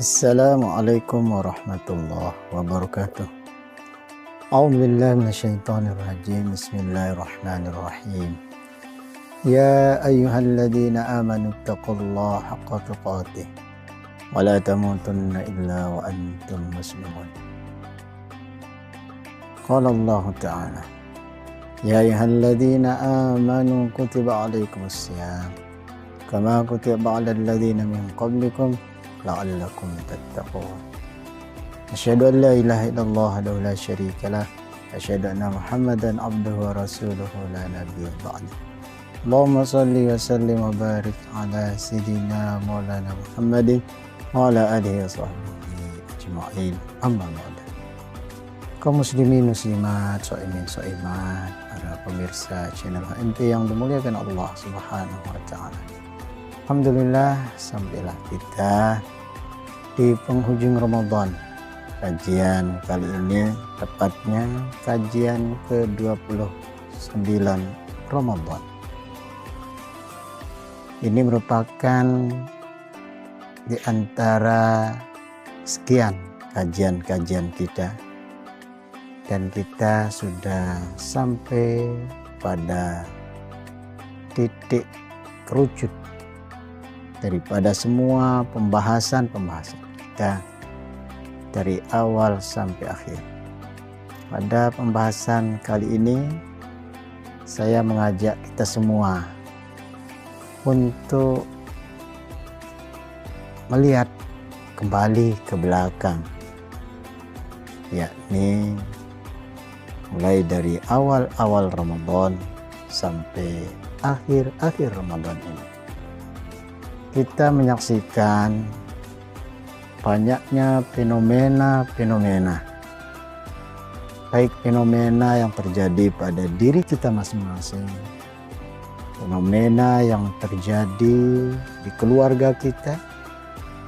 Assalamualaikum warahmatullahi wabarakatuh. A'udzubillahi minasyaitonir rajim. Bismillahirrahmanirrahim. Ya ayyuhalladzina amanu taqullaha haqqa tuqatih wa la tamutunna illa wa antum muslimun. Qala Allah Ta'ala, ya ayyuhalladzina amanu kutiba alaikumus syiyam kama kutiba alal ladzina min qablikum la'allakum tattaqun. Asyhadu an la ilaha illallah wa la syarika lah. Asyhadu anna Muhammadan abduhu wa rasuluhu la nabiyya ba'da. Allahumma shalli wa sallim wa barik ala sayyidina maulana Muhammadin wa ala alihi wa sahbihi ajma'in. Amma ba'd. Kaum muslimin muslimat, shaimin shaimat, para pemirsa channel HMP yang dimuliakan Allah Subhanahu wa taala. Alhamdulillah, sampailah kita di penghujung Ramadan. Kajian kali ini tepatnya kajian ke-29 Ramadan. Ini merupakan di antara sekian kajian-kajian kita, dan kita sudah sampai pada titik kerucut daripada semua pembahasan kita dari awal sampai akhir. Pada pembahasan kali ini saya mengajak kita semua untuk melihat kembali ke belakang, yakni mulai dari awal-awal Ramadan sampai akhir-akhir Ramadan ini. Kita menyaksikan banyaknya fenomena-fenomena, baik fenomena yang terjadi pada diri kita masing-masing, fenomena yang terjadi di keluarga kita,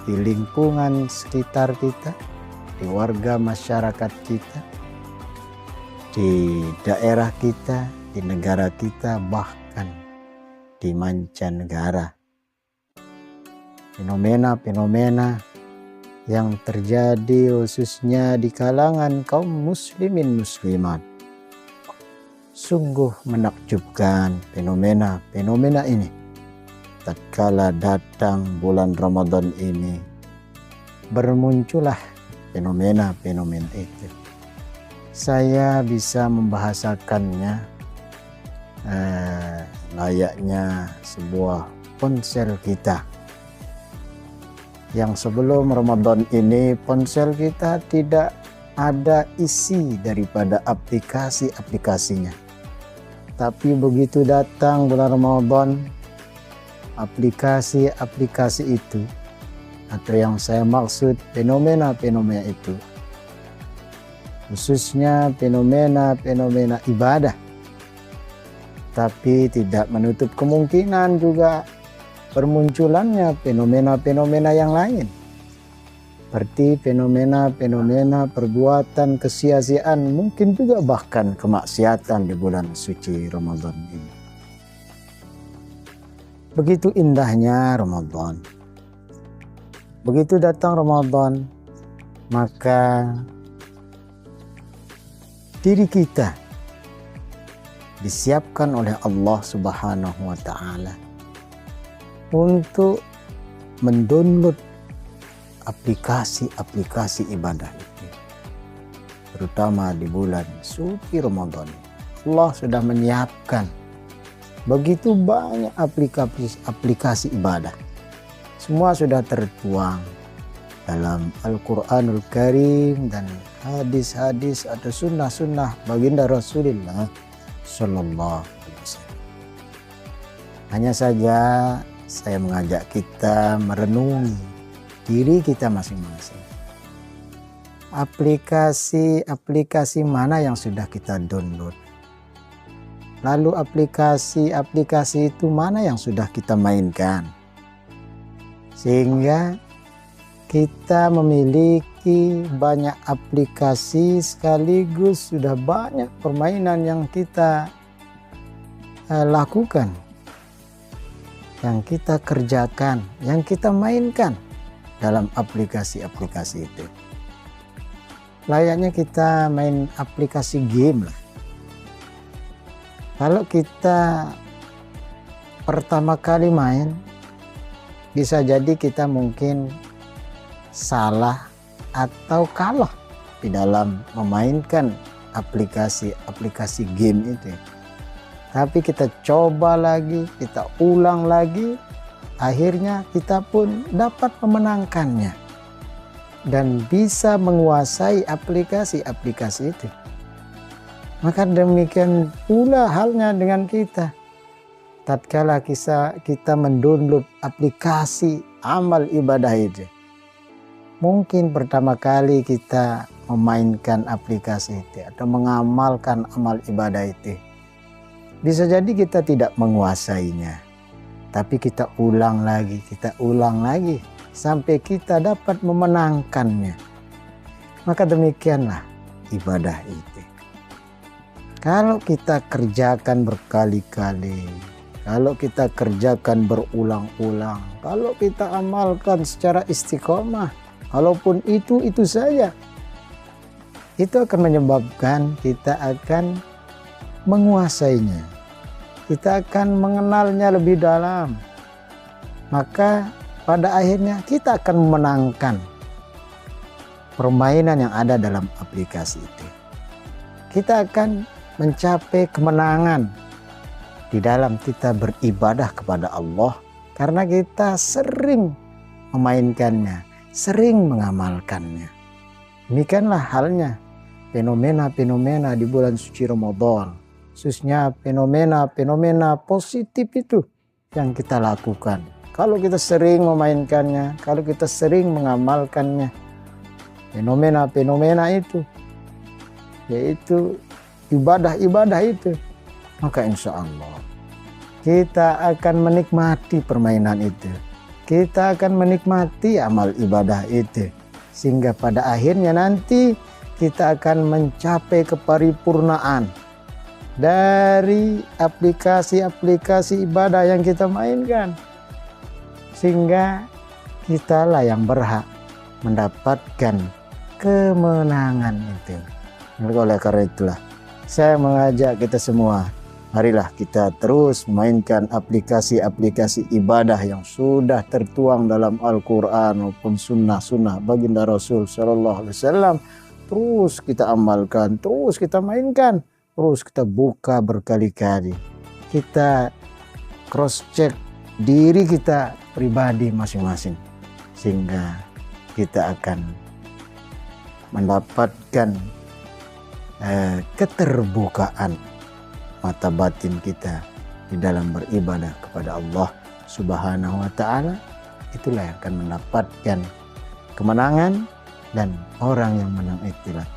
di lingkungan sekitar kita, di warga masyarakat kita, di daerah kita, di negara kita, bahkan di mancanegara. Fenomena-fenomena yang terjadi khususnya di kalangan kaum muslimin muslimat. Sungguh menakjubkan fenomena-fenomena ini. Tatkala datang bulan Ramadan ini, bermuncullah fenomena-fenomena itu. Saya bisa membahasakannya layaknya sebuah ponsel kita, yang sebelum Ramadan ini ponsel kita tidak ada isi daripada aplikasi-aplikasinya. Tapi begitu datang bulan Ramadan, aplikasi-aplikasi itu, atau yang saya maksud fenomena-fenomena itu, khususnya fenomena-fenomena ibadah, tapi tidak menutup kemungkinan juga bermunculannya fenomena-fenomena yang lain, seperti fenomena-fenomena perbuatan kesia-siaan, mungkin juga bahkan kemaksiatan di bulan suci Ramadan ini. Begitu indahnya Ramadan. Begitu datang Ramadan, maka diri kita disiapkan oleh Allah Subhanahu wa taala untuk mendownload aplikasi-aplikasi ibadah itu, terutama di bulan suci Ramadan. Allah sudah menyiapkan begitu banyak aplikasi ibadah. Semua sudah tertuang dalam Al-Quranul Karim dan hadis-hadis atau sunnah-sunnah baginda Rasulullah Sallallahu Alaihi Wasallam. Hanya saja saya mengajak kita merenungi diri kita masing-masing. Aplikasi-aplikasi mana yang sudah kita download? Lalu aplikasi-aplikasi itu mana yang sudah kita mainkan? Sehingga kita memiliki banyak aplikasi sekaligus sudah banyak permainan yang kita lakukan, yang kita kerjakan, yang kita mainkan dalam aplikasi-aplikasi itu. Layaknya kita main aplikasi game lah. Kalau kita pertama kali main, bisa jadi kita mungkin salah atau kalah di dalam memainkan aplikasi-aplikasi game itu. Tapi kita coba lagi, kita ulang lagi, akhirnya kita pun dapat memenangkannya dan bisa menguasai aplikasi-aplikasi itu. Maka demikian pula halnya dengan kita. Tatkala kita mendownload aplikasi amal ibadah itu, mungkin pertama kali kita memainkan aplikasi itu atau mengamalkan amal ibadah itu, bisa jadi kita tidak menguasainya. Tapi kita ulang lagi sampai kita dapat memenangkannya. Maka demikianlah ibadah itu. Kalau kita kerjakan berkali-kali, kalau kita kerjakan berulang-ulang, kalau kita amalkan secara istiqomah, walaupun itu saja, itu akan menyebabkan kita akan menguasainya. Kita akan mengenalnya lebih dalam. Maka pada akhirnya kita akan memenangkan permainan yang ada dalam aplikasi itu. Kita akan mencapai kemenangan di dalam kita beribadah kepada Allah karena kita sering memainkannya, sering mengamalkannya. Demikianlah halnya fenomena-fenomena di bulan suci Ramadan, khususnya fenomena-fenomena positif itu yang kita lakukan. Kalau kita sering memainkannya, kalau kita sering mengamalkannya, fenomena-fenomena itu, yaitu ibadah-ibadah itu, maka insya Allah kita akan menikmati permainan itu. Kita akan menikmati amal ibadah itu. Sehingga pada akhirnya nanti kita akan mencapai keparipurnaan dari aplikasi-aplikasi ibadah yang kita mainkan. Sehingga kitalah yang berhak mendapatkan kemenangan itu. Oleh karena itulah saya mengajak kita semua, marilah kita terus memainkan aplikasi-aplikasi ibadah yang sudah tertuang dalam Al-Quran maupun sunnah-sunnah baginda Rasul Sallallahu Alaihi Wasallam. Terus kita amalkan, terus kita mainkan, terus kita buka berkali-kali. Kita cross check diri kita pribadi masing-masing, sehingga kita akan mendapatkan keterbukaan mata batin kita di dalam beribadah kepada Allah Subhanahu wa Ta'ala. Itulah yang akan mendapatkan kemenangan, dan orang yang menang itulah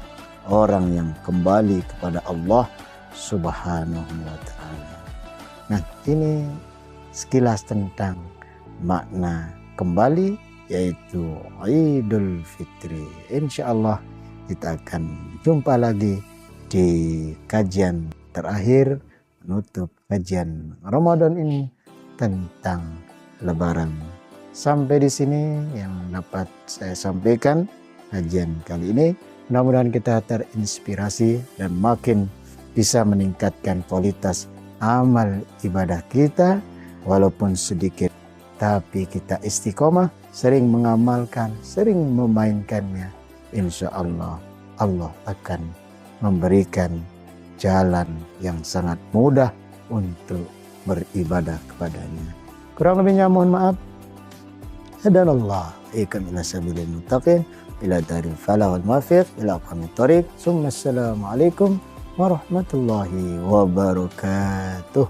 orang yang kembali kepada Allah Subhanahu wa Ta'ala. Nah, ini sekilas tentang makna kembali, yaitu Idul Fitri. Insya Allah kita akan jumpa lagi di kajian terakhir menutup kajian Ramadan ini tentang Lebaran. Sampai di sini yang dapat saya sampaikan kajian kali ini. Mudah-mudahan kita terinspirasi dan makin bisa meningkatkan kualitas amal ibadah kita, walaupun sedikit, tapi kita istiqomah, sering mengamalkan, sering memainkannya. Insya Allah, Allah akan memberikan jalan yang sangat mudah untuk beribadah kepadanya. Kurang lebihnya mohon maaf. Hadanallah ikan ila sabilil muttaqin ila daril falah wal muwaffiq ila aqwamit thoriq. Assalamualaikum warahmatullahi wabarakatuh.